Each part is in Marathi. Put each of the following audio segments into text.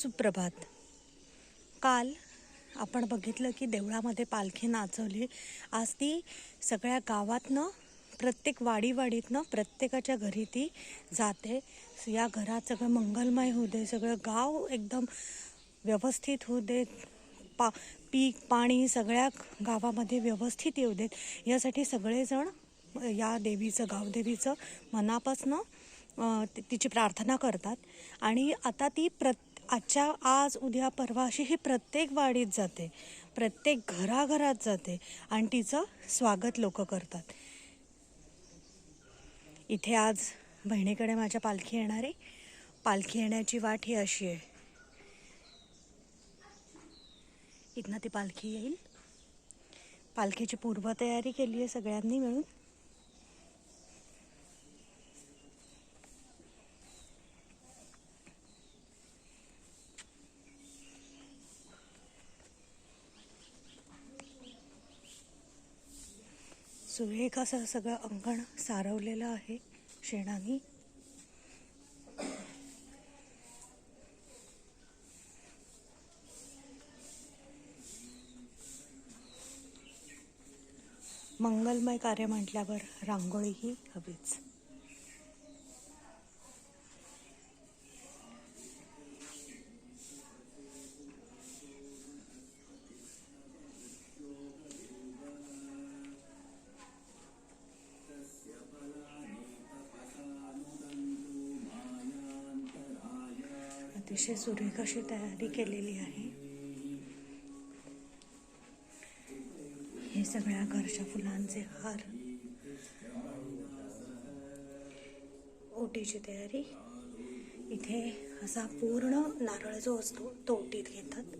सुप्रभात. काल आपण बघितलं की देवळामध्ये पालखी नाचवली. आज ती सगळ्या गावातनं, प्रत्येक वाडीवाडीतनं प्रत्येकाच्या घरी ती जाते. या घरात सगळं मंगलमय होऊ दे, सगळं गाव एकदम व्यवस्थित होऊ देत, पीक पाणी सगळ्या गावामध्ये व्यवस्थित येऊ देत, यासाठी सगळेजण या देवीचं, गावदेवीचं मनापासनं तिची प्रार्थना करतात. आणि आता ती आजच्या आज उद्या परवा अशी ही प्रत्येक वाडीत जाते, प्रत्येक घराघरात जाते आणि तिचं स्वागत लोक करतात. इथे आज बहिणीकडे माझ्या पालखी येणार आहे. पालखी येण्याची वाट ही अशी आहे, इथनं ती पालखी येईल. पालखीची पूर्वतयारी केली आहे सगळ्यांनी मिळून. सुरेख असं सगळं अंगण सारवलेलं आहे शेणानी. मंगलमय कार्य म्हटल्यावर रांगोळी ही हवीच. अतिशय सुरेख अशी तयारी केलेली आहे. हे सगळ्या घरच्या फुलांचे हार, ओटीची तयारी. इथे असा पूर्ण नारळ जो असतो तो ओटीत घेतात.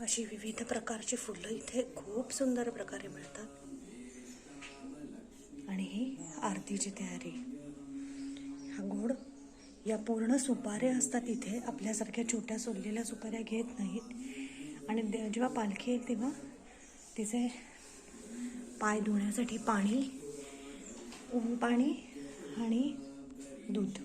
अशी विविध प्रकारची फुलं इथे खूप सुंदर प्रकारे मिळतात. आणि ही आरतीची तयारी. हा गोड या पूर्ण सुपाऱ्या असतात इथे, आपल्यासारख्या छोट्या सोललेल्या सुपाऱ्या घेत नाहीत. आणि जेव्हा पालखी येते तेव्हा तिचे पाय धुण्यासाठी पाणी, पाणी आणि दूध